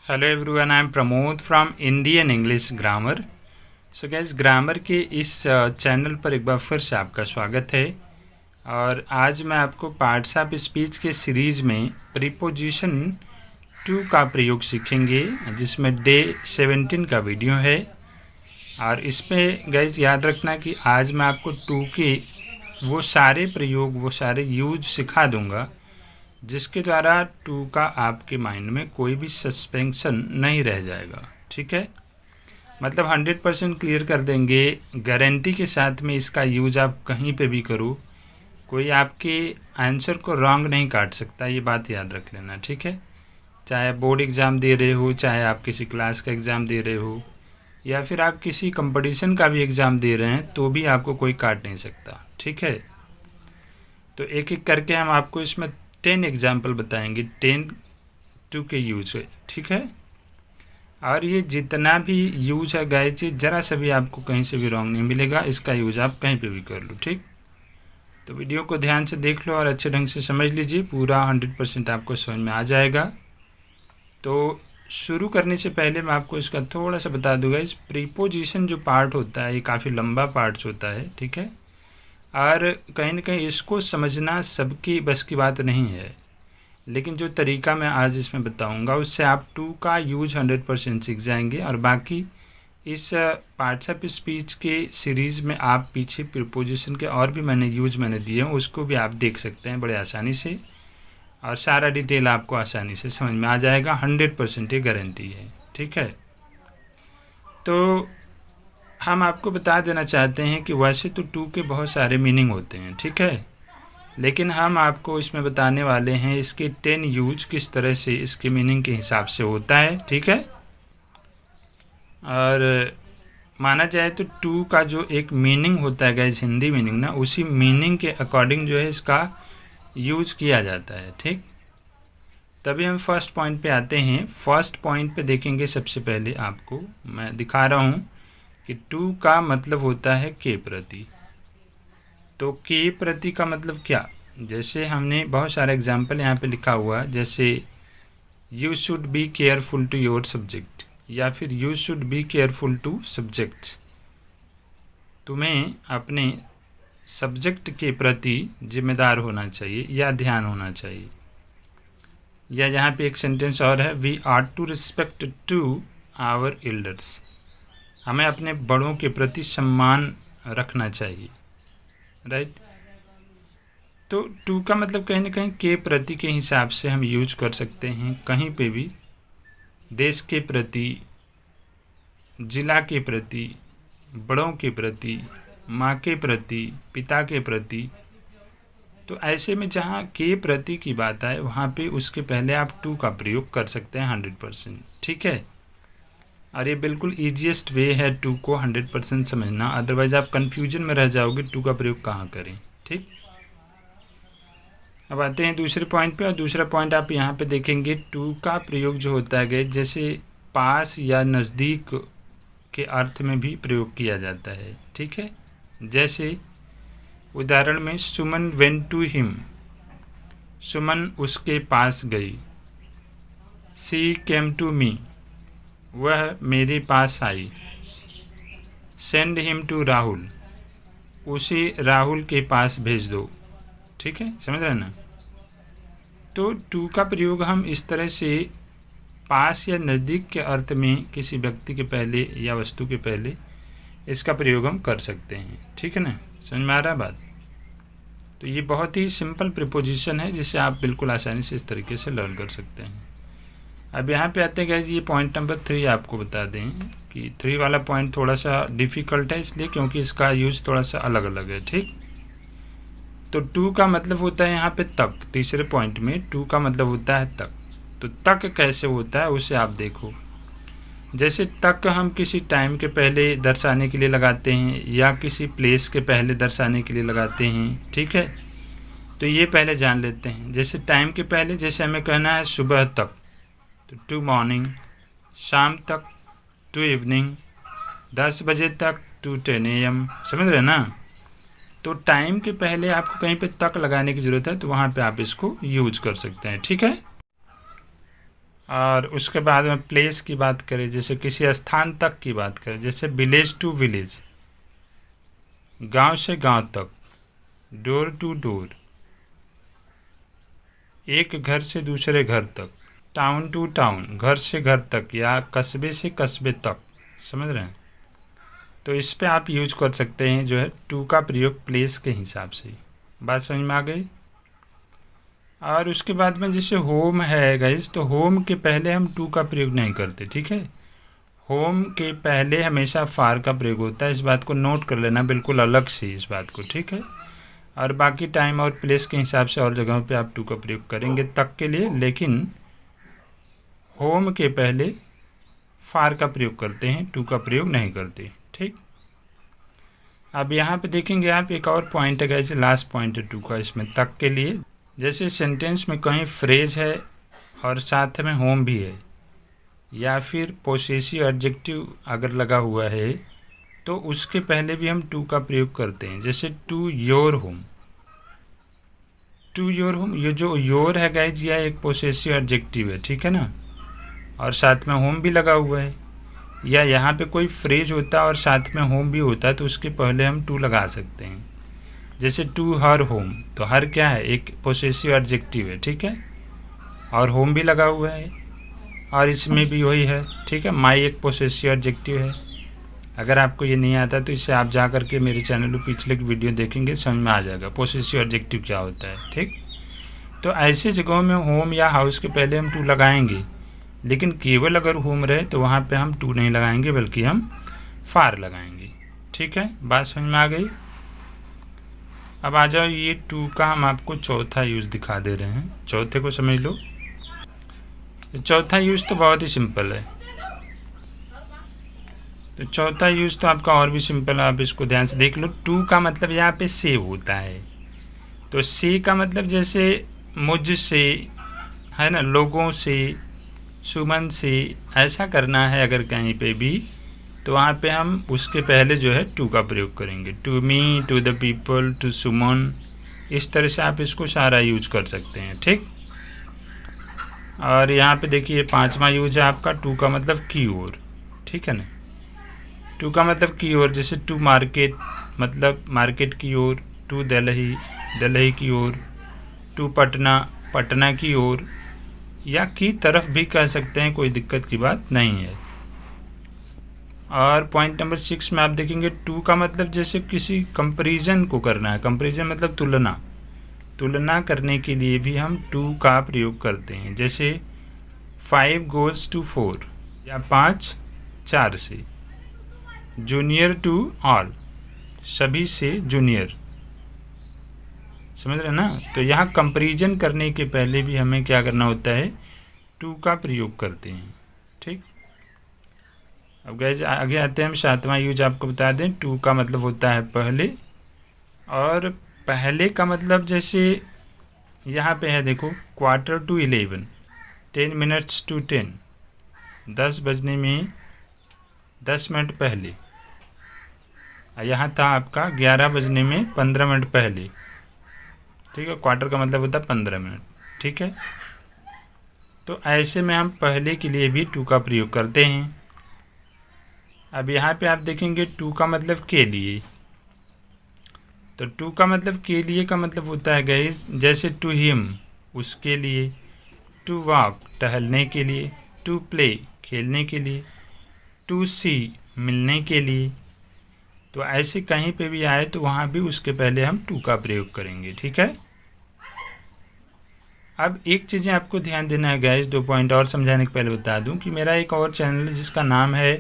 Hello everyone, I am Pramod from Indian English grammar. So guys, grammar के इस channel पर एक बार फिर से आपका स्वागत है। और आज मैं आपको पार्ट्स ऑफ स्पीच के सीरीज़ में प्रीपोजिशन टू का प्रयोग सीखेंगे, जिसमें डे 17 का वीडियो है। और इसमें गाइस याद रखना कि आज मैं आपको टू के वो सारे प्रयोग, वो सारे यूज सिखा दूंगा जिसके द्वारा टू का आपके माइंड में कोई भी सस्पेंशन नहीं रह जाएगा। ठीक है, मतलब 100% क्लियर कर देंगे, गारंटी के साथ में। इसका यूज आप कहीं पे भी करो, कोई आपके आंसर को रॉन्ग नहीं काट सकता, ये बात याद रख लेना। ठीक है, चाहे बोर्ड एग्ज़ाम दे रहे हो, चाहे आप किसी क्लास का एग्ज़ाम दे रहे हो, या फिर आप किसी कंपटीशन का भी एग्ज़ाम दे रहे हैं, तो भी आपको कोई काट नहीं सकता। ठीक है, तो एक एक करके हम आपको इसमें 10 एग्जाम्पल बताएंगे, 10 टू के यूज है। ठीक है, और ये जितना भी यूज है गाइस, ज़रा सा भी आपको कहीं से भी रॉन्ग नहीं मिलेगा। इसका यूज आप कहीं पे भी कर लो। ठीक, तो वीडियो को ध्यान से देख लो और अच्छे ढंग से समझ लीजिए, पूरा 100% आपको समझ में आ जाएगा। तो शुरू करने से पहले मैं आपको इसका थोड़ा सा बता दूंगा। इस प्रीपोजिशन जो पार्ट होता है, ये काफ़ी लंबा पार्ट होता है। ठीक है, और कहीं ना कहीं इसको समझना सबकी बस की बात नहीं है, लेकिन जो तरीका मैं आज इसमें बताऊंगा उससे आप टू का यूज 100% सीख जाएंगे। और बाकी इस पार्ट्स ऑफ स्पीच के सीरीज़ में आप पीछे प्रीपोजिशन के और भी यूज मैंने दिए हैं, उसको भी आप देख सकते हैं बड़े आसानी से, और सारा डिटेल आपको आसानी से समझ में आ जाएगा। 100% ये गारंटी है। ठीक है, तो हम आपको बता देना चाहते हैं कि वैसे तो टू के बहुत सारे मीनिंग होते हैं। ठीक है, लेकिन हम आपको इसमें बताने वाले हैं इसके 10 यूज किस तरह से इसके मीनिंग के हिसाब से होता है। ठीक है, और माना जाए तो टू का जो एक मीनिंग होता है गाइस, हिंदी मीनिंग ना, उसी मीनिंग के अकॉर्डिंग जो है इसका यूज किया जाता है। ठीक, तभी हम फर्स्ट पॉइंट पे आते हैं। फर्स्ट पॉइंट पे देखेंगे, सबसे पहले आपको मैं दिखा रहा हूँ कि टू का मतलब होता है के प्रति। तो के प्रति का मतलब क्या, जैसे हमने बहुत सारे एग्जाम्पल यहाँ पे लिखा हुआ, जैसे you should be careful to your subject, या फिर you should be careful to subject. तुम्हें अपने सब्जेक्ट के प्रति जिम्मेदार होना चाहिए या ध्यान होना चाहिए। या यहाँ पे एक सेंटेंस और है, we are to respect to our elders. हमें अपने बड़ों के प्रति सम्मान रखना चाहिए। राइट, तो टू का मतलब कहीं ना कहीं के प्रति के हिसाब से हम यूज कर सकते हैं कहीं पे भी, देश के प्रति, जिला के प्रति, बड़ों के प्रति, माँ के प्रति, पिता के प्रति। तो ऐसे में जहाँ के प्रति की बात आए, वहाँ पे उसके पहले आप टू का प्रयोग कर सकते हैं 100%। ठीक है, और ये बिल्कुल ईजीएस्ट वे है टू को 100% समझना, अदरवाइज आप कन्फ्यूजन में रह जाओगे टू का प्रयोग कहाँ करें। ठीक, अब आते हैं दूसरे पॉइंट पे। और दूसरा पॉइंट आप यहाँ पे देखेंगे, टू का प्रयोग जो होता है जैसे पास या नज़दीक के अर्थ में भी प्रयोग किया जाता है। ठीक है, जैसे उदाहरण में, सुमन वेंट टू हिम, सुमन उसके पास गई। शी केम टू मी, वह मेरे पास आई। सेंड हिम टू राहुल, उसे राहुल के पास भेज दो। ठीक है, समझ रहे ना। तो टू का प्रयोग हम इस तरह से पास या नज़दीक के अर्थ में किसी व्यक्ति के पहले या वस्तु के पहले इसका प्रयोग हम कर सकते हैं। ठीक है ना, समझ में आ रहा है बात। तो ये बहुत ही सिंपल प्रीपोजिशन है, जिसे आप बिल्कुल आसानी से इस तरीके से लर्न कर सकते हैं। अब यहाँ पे आते हैं गाइस, ये पॉइंट नंबर 3 आपको बता दें कि 3 वाला पॉइंट थोड़ा सा डिफ़िकल्ट है, इसलिए क्योंकि इसका यूज़ थोड़ा सा अलग अलग है। ठीक, तो टू का मतलब होता है यहाँ पे तक। तीसरे पॉइंट में टू का मतलब होता है तक। तो तक कैसे होता है उसे आप देखो। जैसे तक हम किसी टाइम के पहले दर्शाने के लिए लगाते हैं, या किसी प्लेस के पहले दर्शाने के लिए लगाते हैं। ठीक है, तो ये पहले जान लेते हैं। जैसे टाइम के पहले, जैसे हमें कहना है सुबह तक, तो टू मॉर्निंग। शाम तक, टू इवनिंग। 10 बजे तक, टू 10 AM। समझ रहे ना। तो टाइम के पहले आपको कहीं पे तक लगाने की ज़रूरत है, तो वहाँ पे आप इसको यूज कर सकते हैं। ठीक है, और उसके बाद में प्लेस की बात करें, जैसे किसी स्थान तक की बात करें, जैसे विलेज टू विलेज, गांव से गांव तक, डोर टू डोर, एक घर से दूसरे घर तक, टाउन टू टाउन, घर से घर तक या कस्बे से कस्बे तक। समझ रहे हैं? तो इस पे आप यूज कर सकते हैं जो है टू का प्रयोग प्लेस के हिसाब से। बात समझ में आ गई? और उसके बाद में जैसे होम है गाइस, तो होम के पहले हम टू का प्रयोग नहीं करते, ठीक है। होम के पहले हमेशा फार का प्रयोग होता है, इस बात को नोट कर लेना बिल्कुल अलग से इस बात को, ठीक है। और बाकी टाइम और प्लेस के हिसाब से और जगहों पे आप टू का प्रयोग करेंगे तक के लिए, लेकिन होम के पहले फार का प्रयोग करते हैं, टू का प्रयोग नहीं करते, ठीक। अब यहाँ पे देखेंगे आप, एक और पॉइंट है गाइस, लास्ट पॉइंट है टू का इसमें तक के लिए। जैसे सेंटेंस में कहीं फ्रेज है और साथ में होम भी है, या फिर पोसेसिव एडजेक्टिव अगर लगा हुआ है तो उसके पहले भी हम टू का प्रयोग करते हैं। जैसे to your home, to your home, ये जो योर है गाइज यह एक पोसेसिव एडजेक्टिव है, ठीक है ना, और साथ में होम भी लगा हुआ है। या यहाँ पे कोई फ्रेज होता है और साथ में होम भी होता है तो उसके पहले हम टू लगा सकते हैं। जैसे टू हर होम, तो हर क्या है, एक पोसेसिव एडजेक्टिव है, ठीक है, और होम भी लगा हुआ है, और इसमें भी वही है, ठीक है। माई एक पोसेसिव एडजेक्टिव है। अगर आपको ये नहीं आता तो इससे आप जा करके मेरे चैनल पर पिछले की वीडियो देखेंगे, समझ में आ जाएगा पोसेसिव एडजेक्टिव क्या होता है, ठीक। तो ऐसे जगहों में होम या हाउस के पहले हम टू लगाएंगे, लेकिन केवल अगर होम रहे तो वहाँ पे हम टू नहीं लगाएंगे बल्कि हम फार लगाएंगे, ठीक है। बात समझ में आ गई? अब आ जाओ, ये टू का हम आपको चौथा यूज़ दिखा दे रहे हैं, चौथे को समझ लो। चौथा यूज़ तो बहुत ही सिंपल है। तो चौथा यूज़ तो आपका और भी सिंपल है, आप इसको ध्यान से देख लो। टू का मतलब यहाँ पे से होता है, तो से का मतलब जैसे मुझसे है ना, लोगों से, सुमन से, ऐसा करना है अगर कहीं पे भी, तो वहाँ पे हम उसके पहले जो है टू का प्रयोग करेंगे। To me, to the people, to Suman, इस तरह से आप इसको सारा यूज कर सकते हैं, ठीक। और यहाँ पे देखिए पांचवा यूज है आपका टू का मतलब की ओर, ठीक है ना। टू का मतलब की ओर, जैसे टू मार्केट मतलब मार्केट की ओर, टू दिल्ली, दिल्ली की ओर, टू पटना, पटना की ओर, या की तरफ भी कह सकते हैं, कोई दिक्कत की बात नहीं है। और पॉइंट नंबर 6 में आप देखेंगे टू का मतलब जैसे किसी कंपैरिजन को करना है, कंपैरिजन मतलब तुलना, तुलना करने के लिए भी हम टू का प्रयोग करते हैं। जैसे 5 goes to 4, या 5 4 से, जूनियर टू ऑल, सभी से जूनियर, समझ रहे ना। तो यहाँ कंपैरिजन करने के पहले भी हमें क्या करना होता है, टू का प्रयोग करते हैं, ठीक। अब गाइस आगे आते हैं हम, सातवां यूज आपको बता दें। टू का मतलब होता है पहले, और पहले का मतलब जैसे यहाँ पे है देखो, 11:45, 10 minutes to 10, 10 बजने में 10 मिनट पहले। यहाँ था आपका 11 बजने में 15 मिनट पहले, ठीक है। क्वार्टर का मतलब होता है 15 मिनट, ठीक है। तो ऐसे में हम पहले के लिए भी टू का प्रयोग करते हैं। अब यहाँ पे आप देखेंगे टू का मतलब के लिए, तो टू का मतलब के लिए का मतलब होता है गाइस, जैसे टू हिम, उसके लिए, टू वॉक, टहलने के लिए, टू प्ले, खेलने के लिए, टू सी, मिलने के लिए। तो ऐसे कहीं पे भी आए तो वहाँ भी उसके पहले हम टू का प्रयोग करेंगे, ठीक है। अब एक चीज़ें आपको ध्यान देना है गाइस, 2 पॉइंट और समझाने के पहले बता दूं कि मेरा एक और चैनल है जिसका नाम है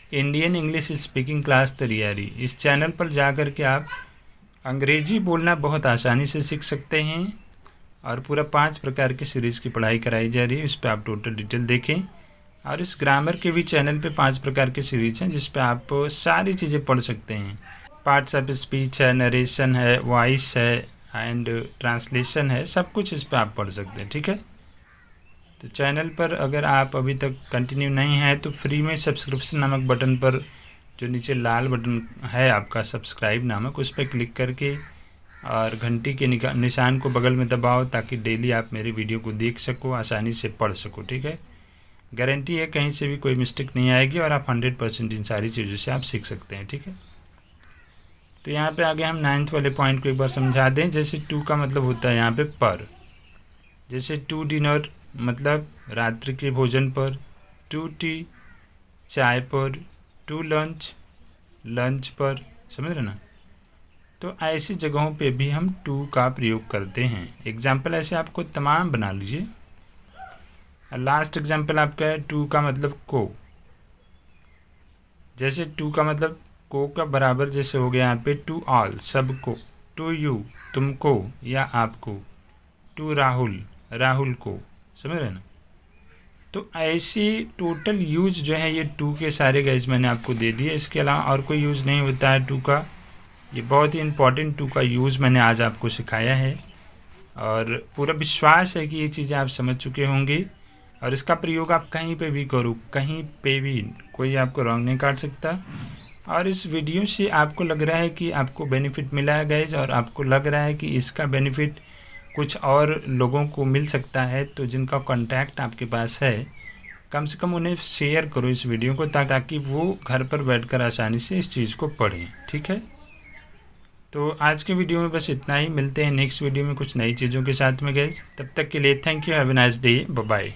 इंडियन इंग्लिश स्पीकिंग क्लास तैयारी। इस चैनल पर जा कर के आप अंग्रेजी बोलना बहुत आसानी से सीख सकते हैं, और पूरा 5 प्रकार की सीरीज़ की पढ़ाई कराई जा रही है, इस पर आप टोटल डिटेल देखें। और इस ग्रामर के भी चैनल पे 5 प्रकार की सीरीज हैं जिस पे आप सारी चीज़ें पढ़ सकते हैं। पार्ट्स ऑफ स्पीच है, नरेशन है, वॉइस है एंड ट्रांसलेशन है, सब कुछ इस पे आप पढ़ सकते हैं, ठीक है। तो चैनल पर अगर आप अभी तक कंटिन्यू नहीं है तो फ्री में सब्सक्रिप्शन नामक बटन पर, जो नीचे लाल बटन है आपका सब्सक्राइब नामक, उस पर क्लिक करके और घंटी के निशान को बगल में दबाओ, ताकि डेली आप मेरी वीडियो को देख सको, आसानी से पढ़ सको, ठीक है। गारंटी है कहीं से भी कोई मिस्टेक नहीं आएगी और आप 100% इन सारी चीज़ों से आप सीख सकते हैं। ठीक है, तो यहाँ पे आगे हम 9th वाले पॉइंट को एक बार समझा दें। जैसे टू का मतलब होता है यहाँ पे पर, जैसे टू डिनर मतलब रात्रि के भोजन पर, टू टी चाय पर, टू लंच लंच पर, समझ रहे ना। तो ऐसी जगहों पे भी हम टू का प्रयोग करते हैं। एग्जाम्पल ऐसे आपको तमाम बना लीजिए। लास्ट एग्जाम्पल आपका है टू का मतलब को। जैसे टू का मतलब को का बराबर जैसे हो गया यहाँ पे टू ऑल सबको, टू यू तुमको या आपको, टू राहुल राहुल को, समझ रहे ना। तो ऐसी टोटल यूज जो है ये टू के सारे गाइज मैंने आपको दे दिए। इसके अलावा और कोई यूज़ नहीं होता है टू का। ये बहुत ही इम्पॉर्टेंट टू का यूज़ मैंने आज आपको सिखाया है और पूरा विश्वास है कि ये चीज़ें आप समझ चुके होंगे और इसका प्रयोग आप कहीं पे भी करो, कहीं पे भी कोई आपको रॉन्ग नहीं काट सकता। और इस वीडियो से आपको लग रहा है कि आपको बेनिफिट मिला है गाइज और आपको लग रहा है कि इसका बेनिफिट कुछ और लोगों को मिल सकता है, तो जिनका कॉन्टैक्ट आपके पास है कम से कम उन्हें शेयर करो इस वीडियो को, ताकि वो घर पर बैठकर आसानी से इस चीज़ को पढ़ें। ठीक है, तो आज के वीडियो में बस इतना ही। मिलते हैं नेक्स्ट वीडियो में कुछ नई चीज़ों के साथ में गाइज। तब तक के लिए thank you, have a nice day, bye bye.